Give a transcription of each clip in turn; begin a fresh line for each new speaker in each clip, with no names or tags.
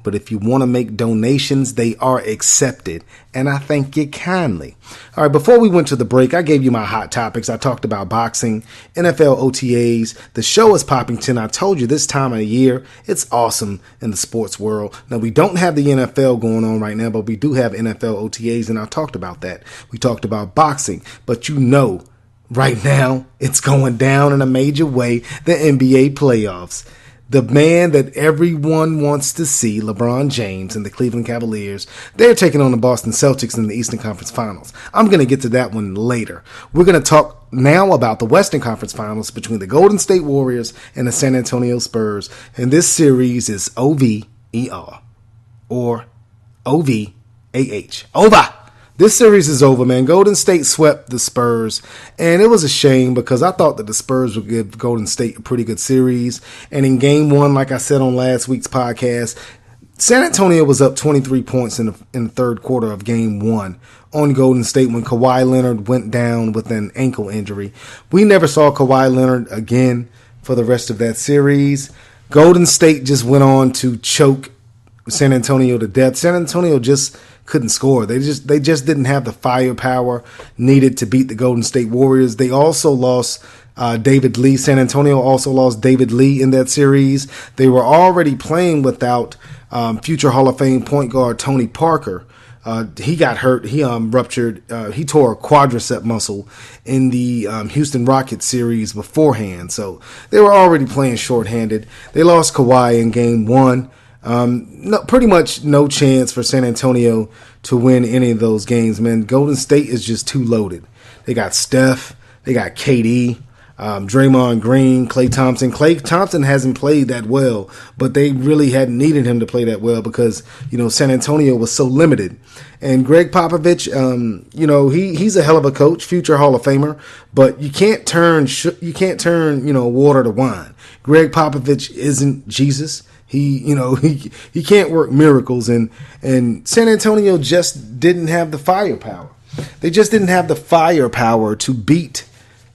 but if you want to make donations, they are accepted, and I thank you kindly. All right, before we went to the break, I gave you my hot topics. I talked about boxing, NFL OTAs. The show is Poppington. I told you this time of the year, it's awesome in the sports world. Now, we don't have the NFL going on right now, but we do have NFL OTAs, and I talked about that. We talked about boxing, but right now, it's going down in a major way, the NBA playoffs. The man that everyone wants to see, LeBron James and the Cleveland Cavaliers, they're taking on the Boston Celtics in the Eastern Conference Finals. I'm going to get to that one later. We're going to talk now about the Western Conference Finals between the Golden State Warriors and the San Antonio Spurs. And this series is OVER or OVAH. Over! This series is over, man. Golden State swept the Spurs, and it was a shame because I thought that the Spurs would give Golden State a pretty good series. And in game one, like I said on last week's podcast, San Antonio was up 23 points in the third quarter of game one on Golden State when Kawhi Leonard went down with an ankle injury. We never saw Kawhi Leonard again for the rest of that series. Golden State just went on to choke San Antonio to death. San Antonio just couldn't score. They just didn't have the firepower needed to beat the Golden State Warriors. They also lost David Lee. San Antonio also lost David Lee in that series. They were already playing without future Hall of Fame point guard Tony Parker. He got hurt. He ruptured. He tore a quadricep muscle in the Houston Rockets series beforehand. So they were already playing shorthanded. They lost Kawhi in game one. Pretty much no chance for San Antonio to win any of those games, man. Golden State is just too loaded. They got Steph, they got KD, Draymond Green, Klay Thompson. Klay Thompson hasn't played that well, but they really hadn't needed him to play that well because, San Antonio was so limited. And Greg Popovich, he's a hell of a coach, future Hall of Famer, but you can't turn water to wine. Greg Popovich isn't Jesus. He can't work miracles, and San Antonio just didn't have the firepower. They just didn't have the firepower to beat,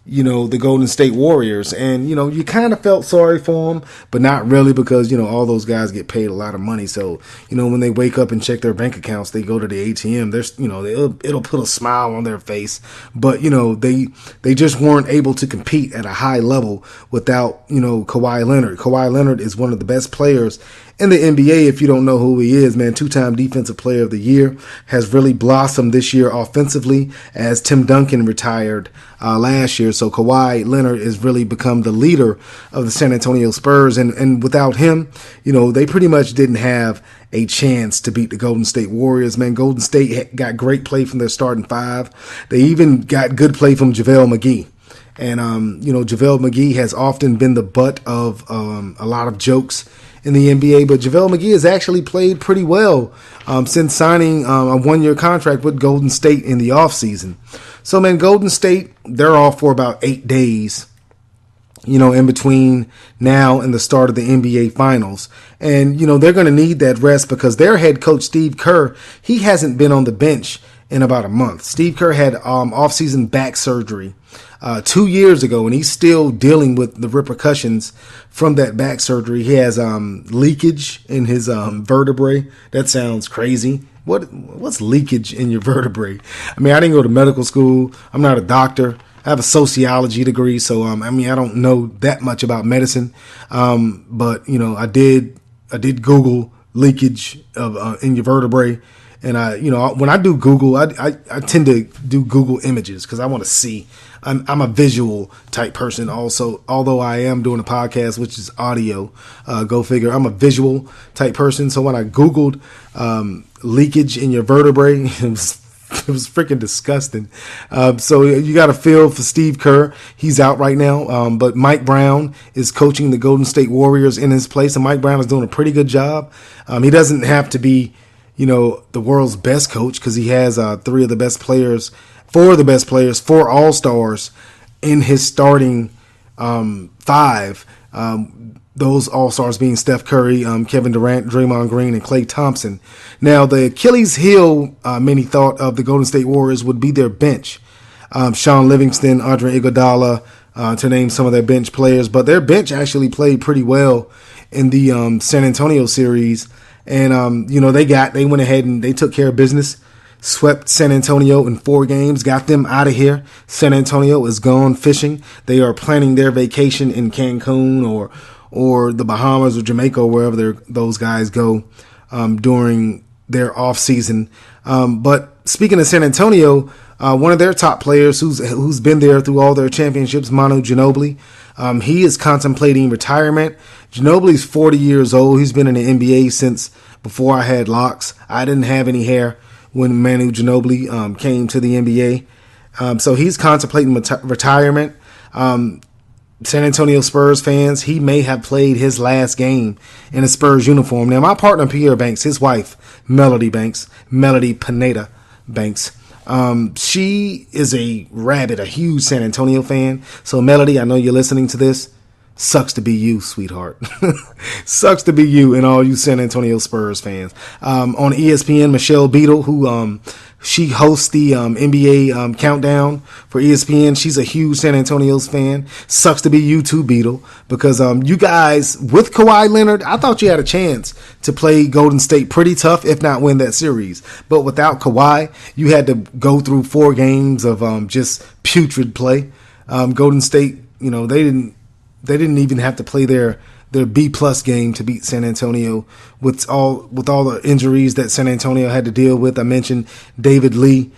the Golden State Warriors. And, you kind of felt sorry for them, but not really because, all those guys get paid a lot of money. So, when they wake up and check their bank accounts, they go to the ATM. There's, it'll put a smile on their face. But, they just weren't able to compete at a high level without, Kawhi Leonard. Kawhi Leonard is one of the best players in the NBA. If you don't know who he is, man, two-time Defensive Player of the Year, has really blossomed this year offensively as Tim Duncan retired last year. So Kawhi Leonard has really become the leader of the San Antonio Spurs. And without him, they pretty much didn't have a chance to beat the Golden State Warriors, man. Golden State got great play from their starting five. They even got good play from JaVale McGee. And, JaVale McGee has often been the butt of a lot of jokes in the NBA, but JaVale McGee has actually played pretty well since signing a one-year contract with Golden State in the offseason. So, man, Golden State, they're off for about 8 days, in between now and the start of the NBA Finals. And, they're going to need that rest because their head coach, Steve Kerr, he hasn't been on the bench in about a month. Steve Kerr had off-season back surgery 2 years ago, and he's still dealing with the repercussions from that back surgery. He has leakage in his vertebrae. That sounds crazy. What's leakage in your vertebrae? I mean, I didn't go to medical school. I'm not a doctor. I have a sociology degree, so I don't know that much about medicine. But I did Google leakage of in your vertebrae. And when I do Google, I tend to do Google images because I want to see. I'm a visual type person also, although I am doing a podcast, which is audio. Go figure. I'm a visual type person. So when I Googled leakage in your vertebrae, it was freaking disgusting. So you got to feel for Steve Kerr. He's out right now. But Mike Brown is coaching the Golden State Warriors in his place. And Mike Brown is doing a pretty good job. He doesn't have to be, the world's best coach because he has four of the best players, four All-Stars in his starting five. Those All-Stars being Steph Curry, Kevin Durant, Draymond Green, and Klay Thompson. Now, the Achilles heel, many thought of the Golden State Warriors would be their bench. Sean Livingston, Andre Iguodala, to name some of their bench players. But their bench actually played pretty well in the San Antonio series. And, they went ahead and they took care of business, swept San Antonio in 4 games, got them out of here. San Antonio is gone fishing. They are planning their vacation in Cancun or the Bahamas or Jamaica or wherever those guys go during their off season. But speaking of San Antonio, one of their top players who's been there through all their championships, Manu Ginobili, he is contemplating retirement. Ginobili's 40 years old. He's been in the NBA since before I had locks. I didn't have any hair when Manu Ginobili came to the NBA. So he's contemplating retirement. San Antonio Spurs fans, he may have played his last game in a Spurs uniform. Now, my partner, Pierre Banks, his wife, Melody Pineda Banks, she is a huge San Antonio fan. So, Melody, I know you're listening to this. Sucks to be you, sweetheart. Sucks to be you and all you San Antonio Spurs fans. On ESPN, Michelle Beadle, who she hosts the NBA countdown for ESPN. She's a huge San Antonio's fan. Sucks to be you too, Beadle, because you guys, with Kawhi Leonard, I thought you had a chance to play Golden State pretty tough, if not win that series. But without Kawhi, you had to go through 4 games of just putrid play. Golden State, they didn't even have to play their B+ game to beat San Antonio with all the injuries that San Antonio had to deal with. I mentioned David Lee.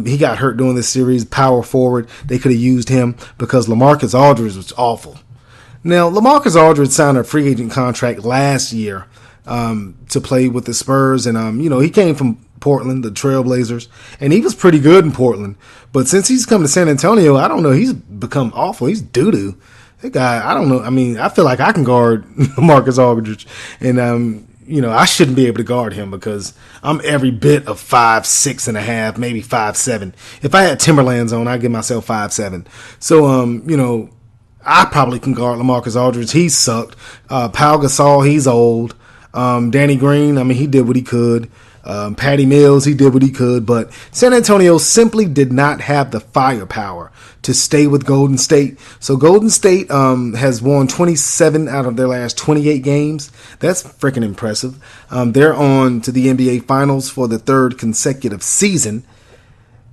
He got hurt during this series, power forward. They could have used him because LaMarcus Aldridge was awful. Now, LaMarcus Aldridge signed a free agent contract last year to play with the Spurs. And, he came from Portland, the Trailblazers, and he was pretty good in Portland. But since he's come to San Antonio, I don't know. He's become awful. He's doo-doo. That guy, I don't know. I mean, I feel like I can guard Marcus Aldridge, and I shouldn't be able to guard him because I'm every bit of 5'6.5", maybe 5'7". If I had Timberlands on, I'd give myself 5'7". So, I probably can guard LaMarcus Aldridge. He sucked. Pau Gasol, he's old. Danny Green, I mean, he did what he could. Patty Mills, he did what he could, but San Antonio simply did not have the firepower to stay with Golden State. So Golden State has won 27 out of their last 28 games. That's freaking impressive. They're on to the NBA Finals for the 3rd consecutive season.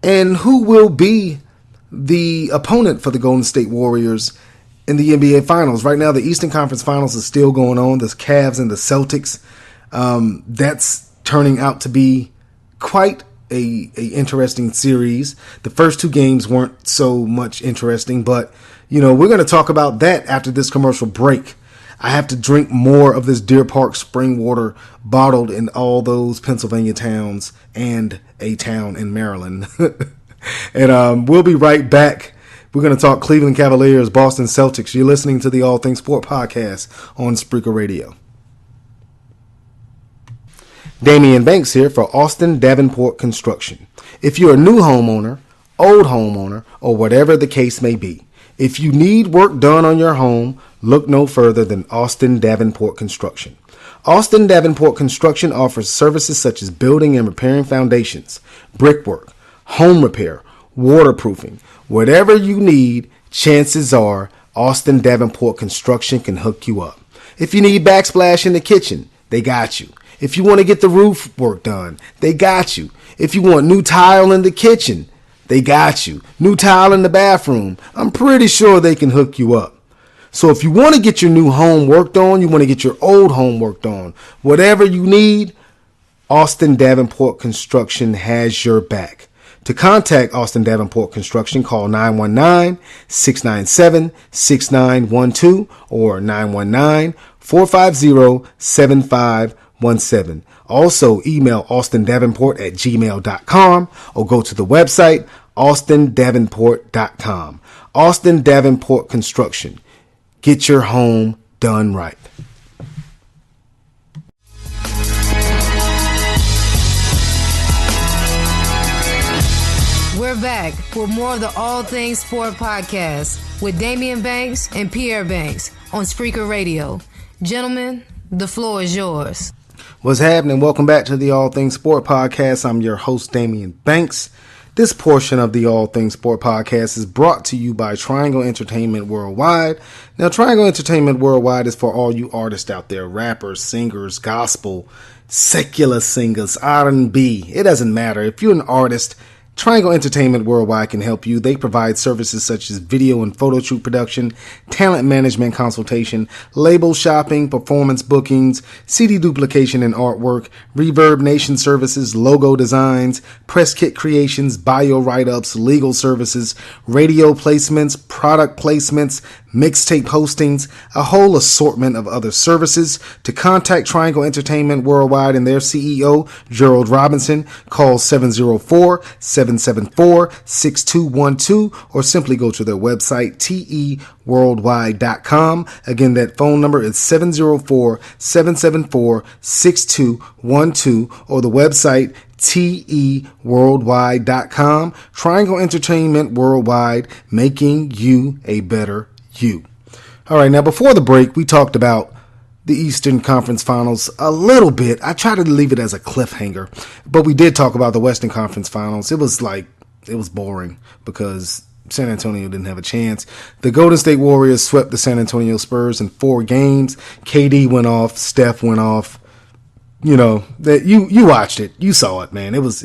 And who will be the opponent for the Golden State Warriors in the NBA Finals? Right now, the Eastern Conference Finals is still going on. The Cavs and the Celtics. That's turning out to be quite a interesting series. The first 2 games weren't so much interesting, but we're going to talk about that after this commercial break. I have to drink more of this Deer Park spring water bottled in all those Pennsylvania towns and a town in Maryland. And we'll be right back. We're going to talk Cleveland Cavaliers, Boston Celtics. You're listening to the All Things Sport podcast on Spreaker Radio. Damian Banks here for Austin Davenport Construction. If you're a new homeowner, old homeowner, or whatever the case may be, if you need work done on your home, look no further than Austin Davenport Construction. Austin Davenport Construction offers services such as building and repairing foundations, brickwork, home repair, waterproofing. Whatever you need, chances are Austin Davenport Construction can hook you up. If you need backsplash in the kitchen, they got you. If you want to get the roof work done, they got you. If you want new tile in the kitchen, they got you. New tile in the bathroom, I'm pretty sure they can hook you up. So if you want to get your new home worked on, you want to get your old home worked on, whatever you need, Austin Davenport Construction has your back. To contact Austin Davenport Construction, call 919-697-6912 or 919-450-7517. Also, email austindavenport@gmail.com or go to the website austindavenport.com. Austin Davenport Construction. Get your home done right.
We're back with more of the All Things Sport podcast with Damian Banks and Pierre Banks on Spreaker Radio. Gentlemen, the floor is yours.
What's happening? Welcome back to the All Things Sport podcast. I'm your host, Damian Banks. This portion of the All Things Sport podcast is brought to you by Triangle Entertainment Worldwide. Now, Triangle Entertainment Worldwide is for all you artists out there, rappers, singers, gospel, secular singers, R&B. It doesn't matter. If you're an artist, Triangle Entertainment Worldwide can help you. They provide services such as video and photo shoot production, talent management consultation, label shopping, performance bookings, CD duplication and artwork, Reverb Nation services, logo designs, press kit creations, bio write-ups, legal services, radio placements, product placements, mixtape hostings, a whole assortment of other services. To contact Triangle Entertainment Worldwide and their CEO, Gerald Robinson, call 704-774-6212 or simply go to their website, teworldwide.com. Again, that phone number is 704-774-6212 or the website, teworldwide.com. Triangle Entertainment Worldwide, making you a better you. All right, now before the break, we talked about the Eastern Conference Finals a little bit. I tried to leave it as a cliffhanger, but we did talk about the Western Conference Finals. It was boring because San Antonio didn't have a chance. The Golden State Warriors swept the San Antonio Spurs in 4 games. KD went off. Steph went off. You know, that you watched it. You saw it, man. It was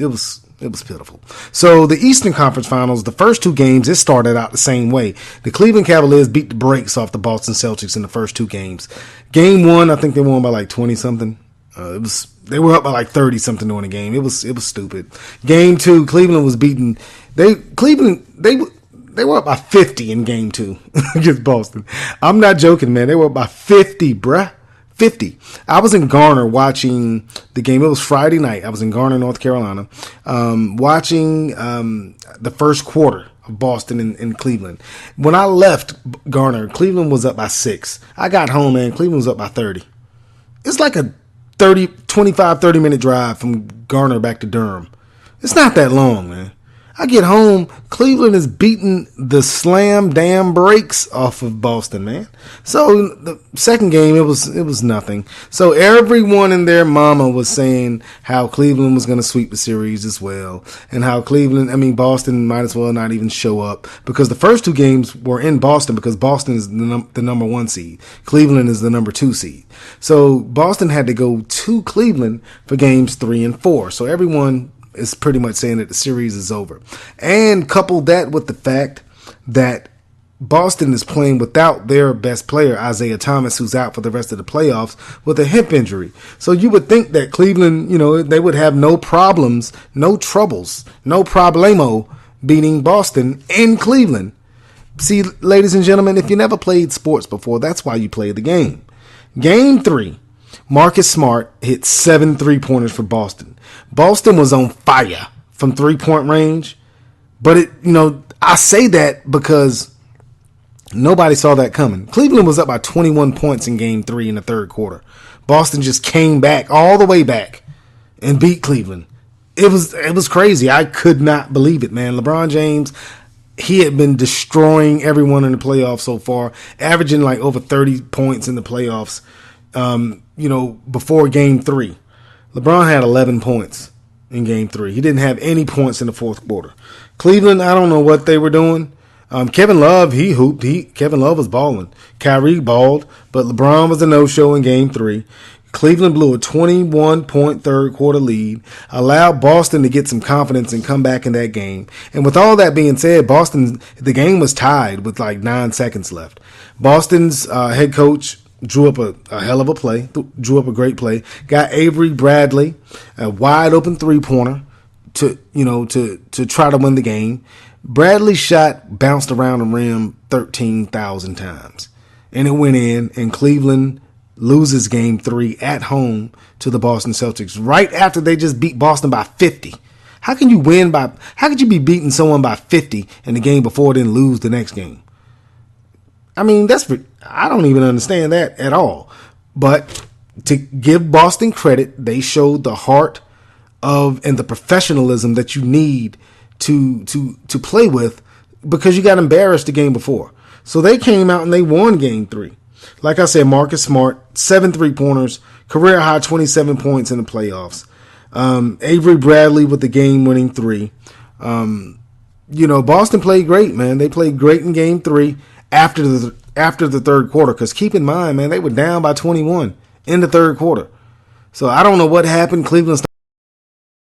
pitiful. So the Eastern Conference Finals, the first 2 games, it started out the same way. The Cleveland Cavaliers beat the brakes off the Boston Celtics in the first 2 games. Game 1, I think they won by like 20 something. They were up by like 30 something during the game. It was stupid. Game 2, Cleveland was beaten. They were up by 50 in game 2 against Boston. I'm not joking, man. They were up by 50, bruh. 50. I was in Garner watching the game. It was Friday night. I was in Garner, North Carolina, watching the first quarter of Boston and Cleveland. When I left Garner, Cleveland was up by 6. I got home, man. Cleveland was up by 30. It's like a 30 minute drive from Garner back to Durham. It's not that long, man. I get home, Cleveland is beating the slam damn brakes off of Boston, man. So the second game, it was nothing. So everyone and their mama was saying how Cleveland was going to sweep the series as well, and how Boston might as well not even show up, because the first 2 games were in Boston because Boston is the number 1 seed. Cleveland is the number 2 seed. So Boston had to go to Cleveland for games 3 and 4. So everyone is pretty much saying that the series is over. And couple that with the fact that Boston is playing without their best player, Isaiah Thomas, who's out for the rest of the playoffs with a hip injury. So you would think that Cleveland, they would have no problems, no troubles, no problemo beating Boston in Cleveland. See, ladies and gentlemen, if you never played sports before, that's why you play the game. Game 3. Marcus Smart hit 7 3-pointers for Boston. Boston was on fire from 3-point range. But I say that because nobody saw that coming. Cleveland was up by 21 points in game 3 in the third quarter. Boston just came back all the way back and beat Cleveland. It was crazy. I could not believe it, man. LeBron James, he had been destroying everyone in the playoffs so far, averaging like over 30 points in the playoffs. Before game 3, LeBron had 11 points in game 3. He didn't have any points in the fourth quarter. Cleveland, I don't know what they were doing. Kevin Love, he hooped. Kevin Love was balling. Kyrie balled, but LeBron was a no-show in game 3. Cleveland blew a 21-point third quarter lead, allowed Boston to get some confidence and come back in that game. And with all that being said, the game was tied with like 9 seconds left. Boston's head coach drew up a hell of a play, drew up a great play, got Avery Bradley a wide open 3-pointer to try to win the game. Bradley's shot bounced around the rim 13,000 times, and it went in, and Cleveland loses game 3 at home to the Boston Celtics right after they just beat Boston by 50. How could you be beating someone by 50 in the game before then lose the next game? I don't even understand that at all. But to give Boston credit, they showed the heart and the professionalism that you need to play with, because you got embarrassed the game before. So they came out and they won game 3. Like I said, Marcus Smart, 7 3-pointers, career high 27 points in the playoffs. Avery Bradley with the game-winning 3. Boston played great, man. They played great in game 3 after the third quarter, because keep in mind, man, they were down by 21 in the third quarter. So I don't know what happened. Cleveland